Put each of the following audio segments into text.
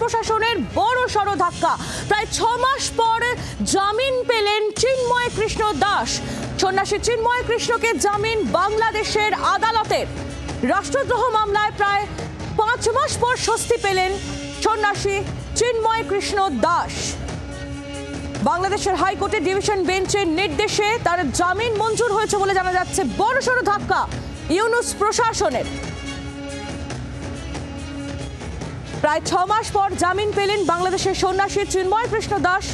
প্রশাসনের বড় সড় ধাক্কা। প্রায় 6 মাস পর জামিন পেলেন চিন্ময় কৃষ্ণ দাস। সন্ন্যাসী চিন্ময় কৃষ্ণকে জামিন বাংলাদেশের আদালতের। রাষ্ট্রদ্রোহ মামলায় প্রায় 5 মাস পর স্বস্তি পেলেন সন্ন্যাসী চিন্ময় কৃষ্ণ দাস। বাংলাদেশের হাইকোর্টের ডিভিশন বেঞ্চের নির্দেশে তার জামিন মঞ্জুর হয়েছে বলে জানা যাচ্ছে। বড়সড় ধাক্কা ইউনূস প্রশাসনের। প্রায় 6 মাস পর জামিন পেলেন বাংলাদেশের সন্ন্যাসী চিন্ময় কৃষ্ণ দাস।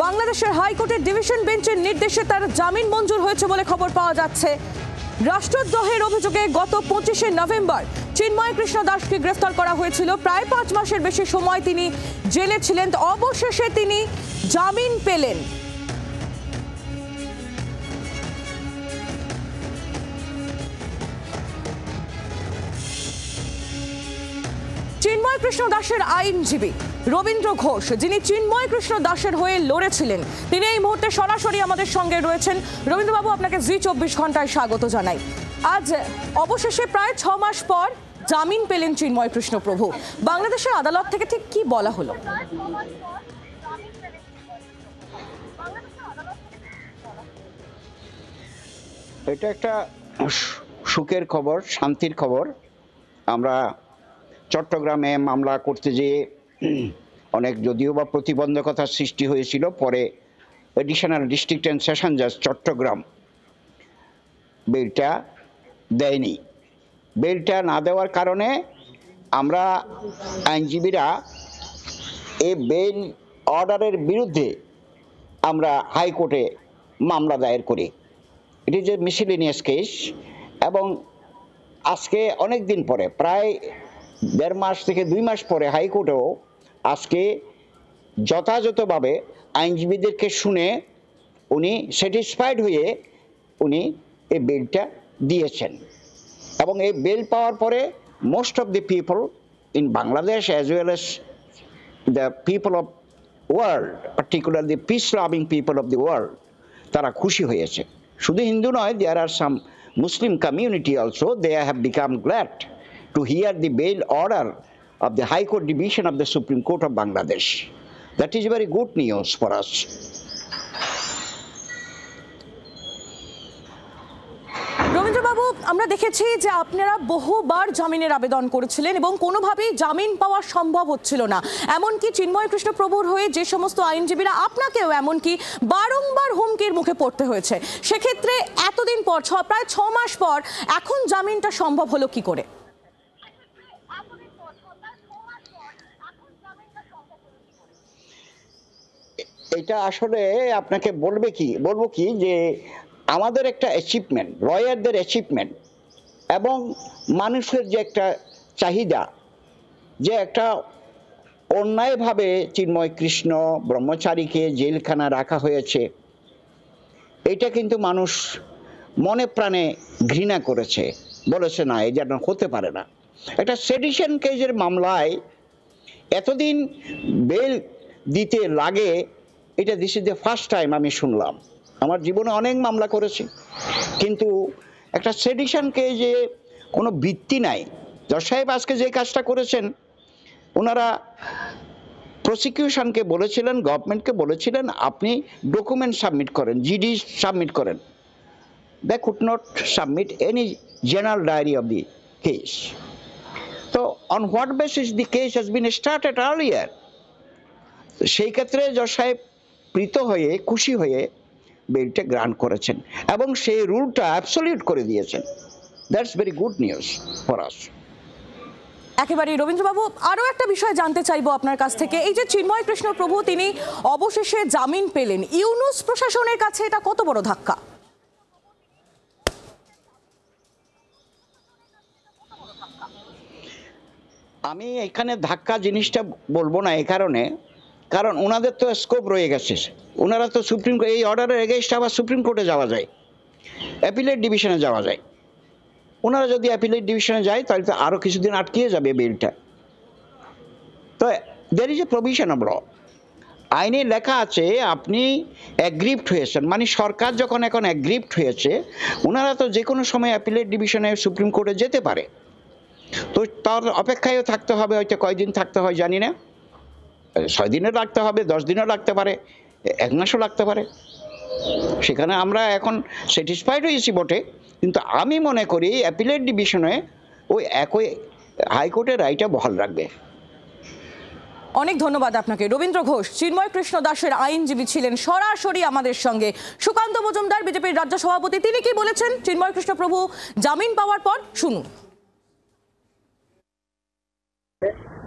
বাংলাদেশের হাইকোর্টের ডিভিশন বেঞ্চের নির্দেশে তার জামিন মঞ্জুর হয়েছে বলে খবর পাওয়া যাচ্ছে। রাষ্ট্রদ্রোহের অভিযোগে গত 25শে নভেম্বর চিন্ময় কৃষ্ণ দাসকে গ্রেফতার করা হয়েছিল। প্রায় 5 মাসের বেশি সময় তিনি জেলে ছিলেন। অবশেষে তিনি জামিন পেলেন। চিন্ময় কৃষ্ণ দাসের আইনজীবী রবীন্দ্র ঘোষ, যিনি চিন্ময় কৃষ্ণ দাসের হয়ে লড়েছিলেন, তিনি এই মুহূর্তে সরাসরি আমাদের সঙ্গে রয়েছেন। রবীন্দ্রবাবু, আপনাকে জি 24 ঘন্টায় স্বাগত জানাই। আজ অবশেষে প্রায় 6 মাস পর জামিন পেলেন চিন্ময় কৃষ্ণ প্রভু। বাংলাদেশের আদালত থেকে ঠিক কি বলা হলো? এটা একটা সুখের খবর, শান্তির খবর। আমরা চট্টগ্রামে মামলা করতে যেয়ে অনেক যদিও বা প্রতিবন্ধকতার সৃষ্টি হয়েছিল, পরে এডিশনাল ডিস্ট্রিক্ট অ্যান্ড সেশন জাজ চট্টগ্রাম বেলটা দেয়নি। বেলটা না দেওয়ার কারণে আমরা আইনজীবীরা এই বেল অর্ডারের বিরুদ্ধে আমরা হাইকোর্টে মামলা দায়ের করি। It is a miscellaneous case. এবং আজকে অনেক দিন পরে, প্রায় 1.5 মাস থেকে 2 মাস পরে হাইকোর্টেও আজকে যথাযথভাবে আইনজীবীদেরকে শুনে উনি স্যাটিসফাইড হয়ে উনি এই বেলটা দিয়েছেন। এবং এই বেল পাওয়ার পরে most of the people in Bangladesh as well as the people of world, particularly peace loving people of the world, তারা খুশি হয়েছে। শুধু হিন্দু নয়, দেয়ার আর সাম Muslim community also, they have become glad to hear the bail order of the High Court Division of the Supreme Court of Bangladesh. That is very good news for us. রবীন্দ্রবাবু, আমরা দেখেছি যে আপনারা বহুবার জামিনের আবেদন করেছিলেন এবং কোনোভাবেই জামিন পাওয়া সম্ভব হচ্ছিল না। এমনকি চিন্ময় কৃষ্ণ প্রভুর হয়ে যে সমস্ত আইনজীবীরা, আপনাকেও এমনকি বারংবার হুমকির মুখে পড়তে হয়েছে। সেক্ষেত্রে এতদিন পর, প্রায় 6 মাস পর, এখন জামিনটা সম্ভব হলো কি করে? এটা আসলে আপনাকে বলবো কি যে আমাদের একটা অ্যাচিভমেন্ট, লয়ারদের অ্যাচিভমেন্ট এবং মানুষের যে একটা চাহিদা, যে একটা অন্যায়ভাবে চিন্ময় কৃষ্ণ ব্রহ্মচারীকে জেলখানা রাখা হয়েছে, এটা কিন্তু মানুষ মনে প্রাণে ঘৃণা করেছে, বলেছে না, এই যেন হতে পারে না। একটা সেডিশন কেসের মামলায় এতদিন বেল দিতে লাগে, এটা this is the first time আমি শুনলাম। আমার জীবনে অনেক মামলা করেছি, কিন্তু একটা সেডিশন কেসে কোনো ভিত্তি নাই। জজ সাহেব আজকে যে কাজটা করেছেন, ওনারা প্রসিকিউশনকে বলেছিলেন, গভর্নমেন্টকে বলেছিলেন, আপনি ডকুমেন্ট সাবমিট করেন, জিডি সাবমিট করেন। They could not submit any general diary of the case. তো on what basis the case has been started earlier. সেই ক্ষেত্রে জজ সাহেব প্রীত হয়ে, খুশি হয়ে বেলটা গ্রান্ট করেছেন এবং সেই রুলটা অ্যাবসলিউট করে দিয়েছেন। That's very good news for us. একেবারে রবীন্দ্রবাবু, আরও একটা বিষয় জানতে চাইবো আপনার কাছ থেকে। এই যে চিন্ময় কৃষ্ণ প্রভু তিনি অবশেষে জামিন পেলেন, ইউনূস প্রশাসনের কাছে এটা কত বড় ধাক্কা? আমি এখানে ধাক্কা জিনিসটা বলবো না, এই কারণ ওনাদের তো স্কোপ রয়ে গেছে। ওনারা তো সুপ্রিম কোর্ট, এই অর্ডারের এগেইনস্টে আবার সুপ্রিম কোর্টে যাওয়া যায়, অ্যাপিলেট ডিভিশনে যাওয়া যায়। ওনারা যদি অ্যাপিলেট ডিভিশনে যায় তাহলে তো আরও কিছুদিন আটকিয়ে যাবে বেলটা। তো there is a provision of law. আইনে লেখা আছে আপনি অ্যাগ্রিভড হয়েছেন, মানে সরকার যখন এখন অ্যাগ্রিভড হয়েছে, ওনারা তো যে কোনো সময় অ্যাপিলেট ডিভিশনে সুপ্রিম কোর্টে যেতে পারে। তো তার অপেক্ষায়ও থাকতে হবে, হয়তো কয়দিন থাকতে হয় জানি না। 6 দিনও লাগতে হবে, 10 দিনও লাগতে পারে, 1 মাসও লাগতে পারে। সেখানে আমরা এখন স্যাটিসফাইড হয়েছি বটে, কিন্তু আমি মনে করি অ্যাপিলেট ডিভিশনে ওই একই হাইকোর্টের রায়টা বহাল রাখবে। অনেক ধন্যবাদ আপনাকে। রবীন্দ্র ঘোষ চিন্ময় কৃষ্ণ দাসের আইনজীবী ছিলেন সরাসরি আমাদের সঙ্গে। সুকান্ত মজুমদার বিজেপির রাজ্য সভাপতি, তিনি কি বলেছেন চিন্ময় কৃষ্ণ প্রভু জামিন পাওয়ার পর, শুনুন।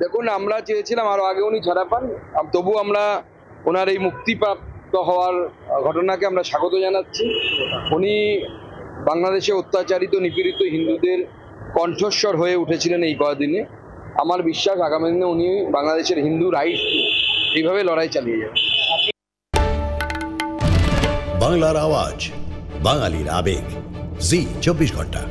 দেখুন, আমরা চেয়েছিলাম আরো আগে উনি ছাড়া পান, তবু আমরা ওনার এই মুক্তিপ্রাপ্ত হওয়ার ঘটনাকে আমরা স্বাগত জানাচ্ছি। উনি বাংলাদেশে অত্যাচারিত নিপীড়িত হিন্দুদের কণ্ঠস্বর হয়ে উঠেছিলেন এই কয়েকদিনে। আমার বিশ্বাস আগামী দিনে উনি বাংলাদেশের হিন্দু রাইটস এইভাবে লড়াই চালিয়ে যাবেন। বাংলার আওয়াজ, বাঙালির আবেগ, জি 24 ঘন্টা।